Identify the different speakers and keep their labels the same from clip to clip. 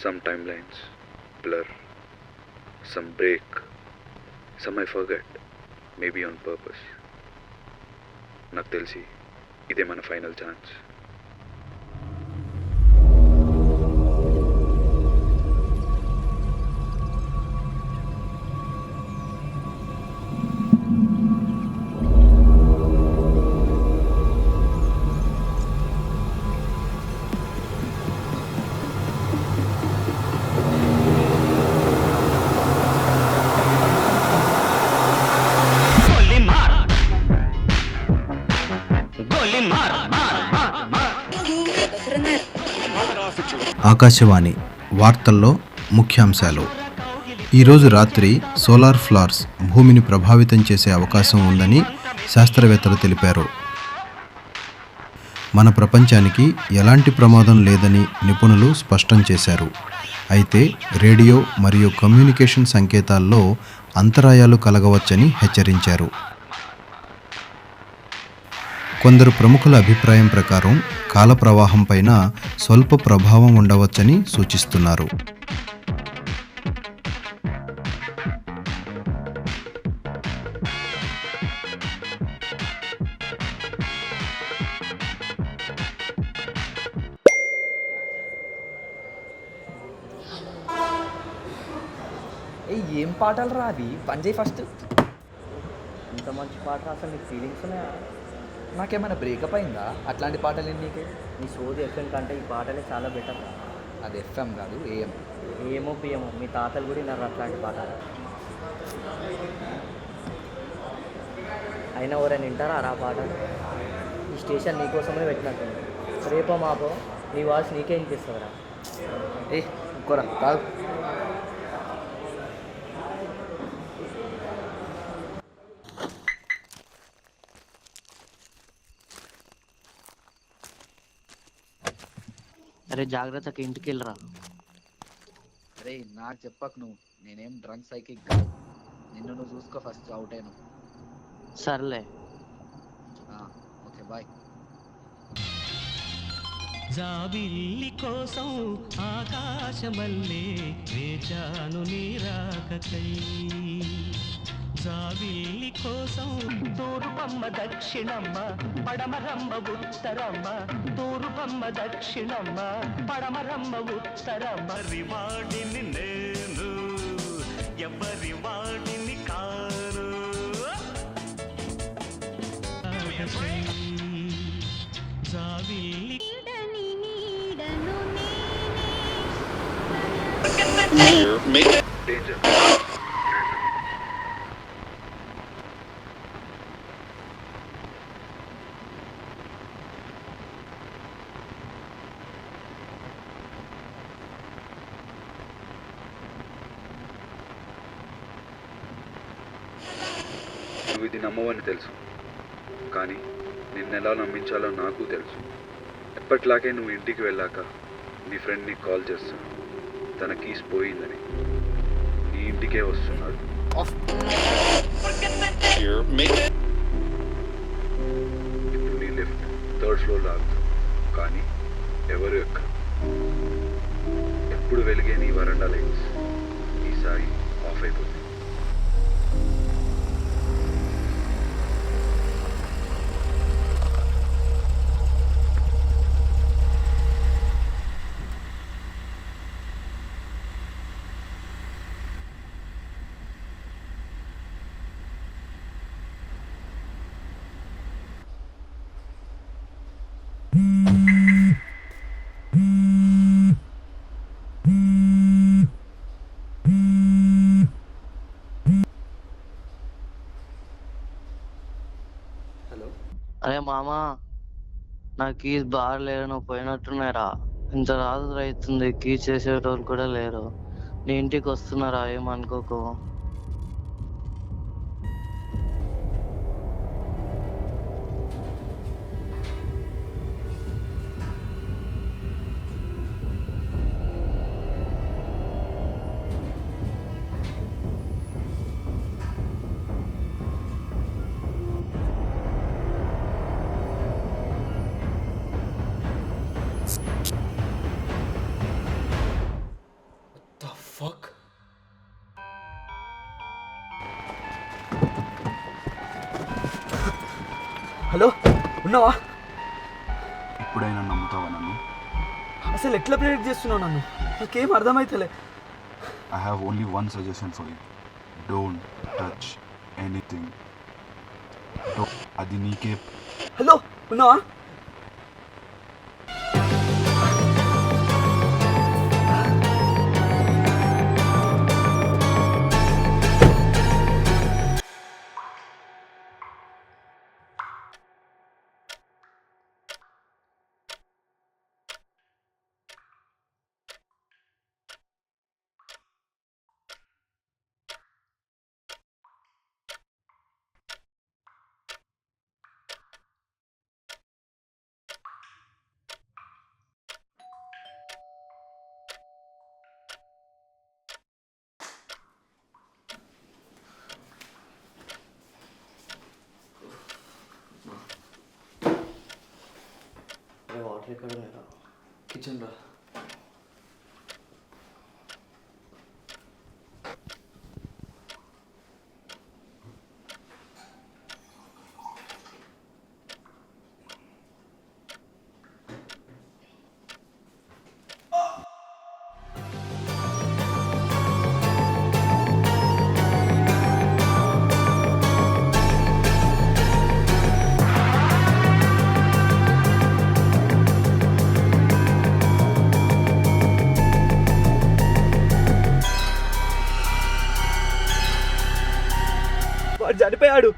Speaker 1: Some timelines blur, some break, some I forget, maybe on purpose. నాకు తెలిసి ఇదే మన ఫైనల్ ఛాన్స్.
Speaker 2: ఆకాశవాణి వార్తల్లో ముఖ్యాంశాలు. ఈరోజు రాత్రి సోలార్ ఫ్లార్స్ భూమిని ప్రభావితం చేసే అవకాశం ఉందని శాస్త్రవేత్తలు తెలిపారు. మన ప్రపంచానికి ఎలాంటి ప్రమాదం లేదని నిపుణులు స్పష్టం చేశారు. అయితే రేడియో మరియు కమ్యూనికేషన్ సంకేతాల్లో అంతరాయాలు కలగవచ్చని హెచ్చరించారు. కొందరు ప్రముఖుల అభిప్రాయం ప్రకారం కాల ప్రవాహం పైన స్వల్ప ప్రభావం ఉండవచ్చని సూచిస్తున్నారు.
Speaker 3: ఏం పాటలు రా అవి? పంజయ్ ఫస్ట్. ఇంత మంచి పాట అసలు నీకు ఫీలింగ్స్ ఉన్నాయా? నాకేమైనా బ్రేకప్ అయిందా? అట్లాంటి పాటలు నీకే. నీ సోది ఎఫ్ఎం కంటే ఈ పాటలే చాలా బెటర్. అది ఎఫ్ఎం కాదు, ఏఎం. ఏమో పిఎమో, మీ తాతలు కూడా విన్నారు అట్లాంటి పాటలు. అయినా ఎవరైనా వింటారా ఆ పాటలు? ఈ స్టేషన్ నీకోసమే పెట్టినట్టుంది. రేపో మాపో నీ వాయిస్ నీకే వినిపిస్తుందిరా. ఇంకోరా కాదు. అరే జాగ్రత్తకి ఇంటికి వెళ్ళరా.
Speaker 4: అరే నాకు చెప్పకు నువ్వు, నేనేం డ్రంక్ సైకిక్ కాదు. నిన్ను నువ్వు చూసుకో, ఫస్ట్ అవుట్ అయినా.
Speaker 3: సర్లే,
Speaker 4: ఓకే బాయ్.
Speaker 5: జాబిల్లి కోసం ఆకాశమల్లే వేచాను నీరాకకై, జాబిల్లి కోసం తూర్పమ్మ దక్షిణమ్మ పడమరమ్మ ఉత్తరమ్మ, తూర్పమ్మ దక్షిణమ్మ పడమరమ్మ ఉత్తరమ్మ. రివాడిని నేను ఎవరి వాడిని కాను, జాబిల్లి
Speaker 1: నువ్వు ఇది నమ్మవని తెలుసు, కానీ నిన్నెలా నమ్మించాలో నాకు తెలుసు. ఎప్పట్లాగే నువ్వు ఇంటికి వెళ్ళాక నీ ఫ్రెండ్ నీకు కాల్ చేస్తాను, తన కీస్ పోయిందని. నీ ఇంటికే వస్తున్నాడు. ఇప్పుడు నీ లిఫ్ట్ 3rd ఫ్లోర్ ఆగుతావు, కానీ ఎవరు ఎక్కరు. ఎప్పుడు వెలిగే నీ వరండా లైట్స్ ఈసారి ఆఫ్ అయిపోతుంది.
Speaker 3: అరే మామా, నా కీస్ బాగా లేరు, నువ్వు పోయినట్టున్నారా? ఇంత రాత్రి అవుతుంది, కీస్ చేసేటోళ్ళు కూడా లేరు. నీ ఇంటికి వస్తున్నారా? ఏమనుకోకు.
Speaker 1: ఫక్.
Speaker 3: హలో, ఉన్నావా?
Speaker 1: ఇప్పుడైనా నమ్ముతావా నన్ను?
Speaker 3: అసలు ఎట్లా ప్రేరేట్ చేస్తున్నావు నన్ను? నాకేం అర్థమైతలే.
Speaker 1: I have only one suggestion for you. Don't touch anything. అది నీకే.
Speaker 3: హలో, ఉన్నావా? వాటర్ ఎక్కడ లేదా? కిచెన్ రా. వాడు చనిపోయాడు.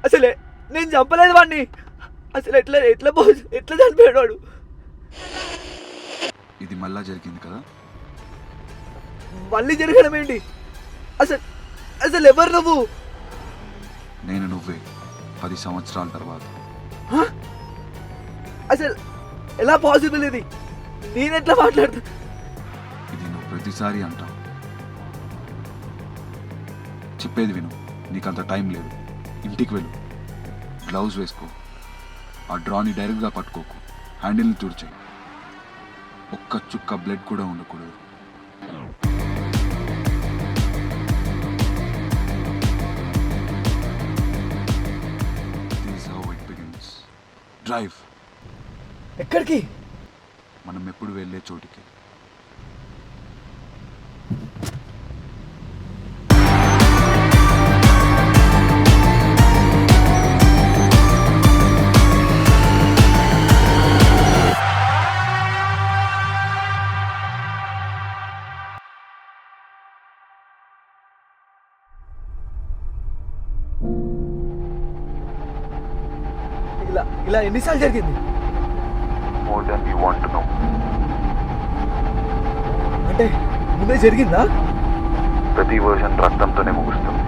Speaker 3: అసలే నేను చంపలేదు వాడిని. అసలు ఎట్లా ఎట్లా ఎట్లా చనిపోయాడు వాడు?
Speaker 1: ఇది మళ్ళా జరిగింది కదా?
Speaker 3: మళ్ళీ జరగడం ఏంటి? అసలు అసలు ఎవరు నువ్వు?
Speaker 1: నేను నువ్వే 10 సంవత్సరాల తర్వాత.
Speaker 3: అసలు ఎలా పాసిబుల్ ఇది? నేనెట్లా మాట్లాడుతా?
Speaker 1: ఇది నువ్వు ప్రతిసారి అంటావు. చెప్పేది విను, నీకంత టైం లేదు. ఇంటికి వెళ్ళు, గ్లౌజ్ వేసుకో, ఆ డ్రాని డైరెక్ట్గా పట్టుకోకు, హ్యాండిల్ని తుడిచేయి. ఒక్క చుక్క బ్లడ్ కూడా ఉండకూడదు. This is how it begins. Drive.
Speaker 3: ఎక్కడికి?
Speaker 1: మనం ఎప్పుడు వెళ్ళే చోటికి.
Speaker 3: ఇలా ఇలా ఎన్నిసార్లు జరిగింది?
Speaker 1: More than you want to know.
Speaker 3: అంటే ముందే జరిగిందా?
Speaker 1: ప్రతి వర్షన్ రక్తంతోనే ముగుస్తుంది.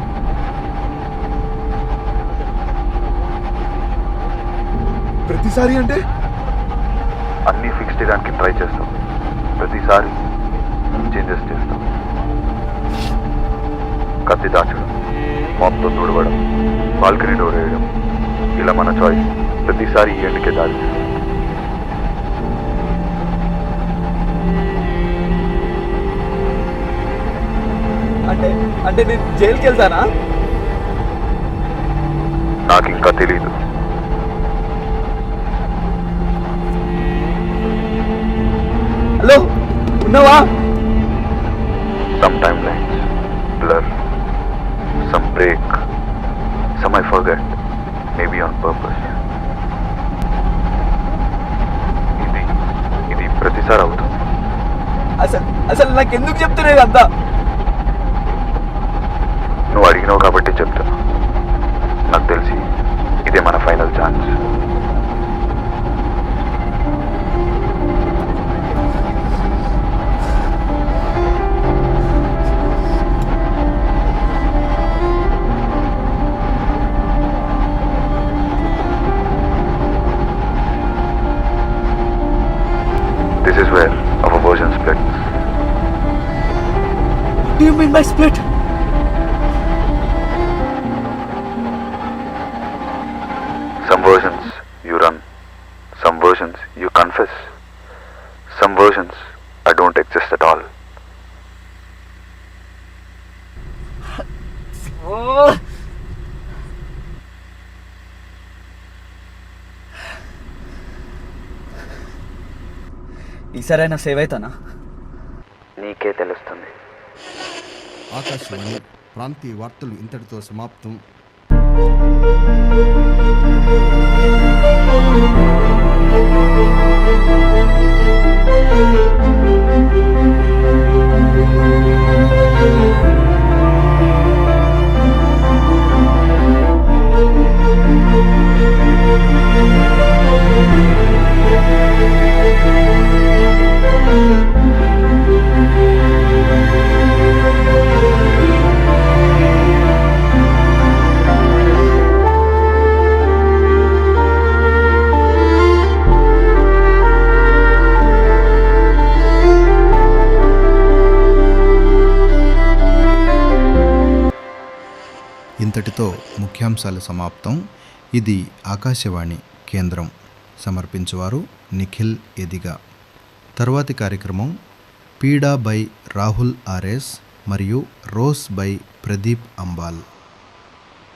Speaker 3: ప్రతిసారి అంటే?
Speaker 1: అన్నీ ఫిక్స్ చేయడానికి ట్రై చేస్తాం, ప్రతిసారి చేంజెస్ చేస్తాం. కత్తి దాచడం, మాప్తో తుడవడం, బాల్కనీ డోర్ వేయడం, ఇలా మన చాయిస్. ప్రతిసారి ఈ ఎండ్కే దారి.
Speaker 3: అంటే అంటే నేను జైలుకి వెళ్తానా?
Speaker 1: నాకు ఇంకా తెలీదు.
Speaker 3: హలో, ఉన్నావా?
Speaker 1: Some timelines blur, some break, some I forget, maybe on purpose. ఇది ప్రతిసారి అవుతుంది.
Speaker 3: అసలు అసలు నాకు ఎందుకు చెప్తున్నావు అంతా?
Speaker 1: నువ్వు అడిగినావు కాబట్టి చెప్తున్నా. నాకు తెలిసి ఇదే మన final chance. This is where our version splits.
Speaker 3: What do you mean by split?
Speaker 1: Some versions you run, some versions you confess, some versions I don't exist at all.
Speaker 3: ఈసారైనా సేవ్ అవుతానా?
Speaker 1: నీకే తెలుస్తుంది.
Speaker 2: ఆకాశవాణి ప్రాంతీయ వార్తలు ఇంతటితో సమాప్తం. ఇంతటితో ముఖ్యాంశాలు సమాప్తం. ఇది ఆకాశవాణి కేంద్రం. సమర్పించువారు నిఖిల్ ఎదిగా. తర్వాతి కార్యక్రమం పీడా బై రాహుల్ ఆర్ఎస్ మరియు రోస్ బై ప్రదీప్ అంబాల్.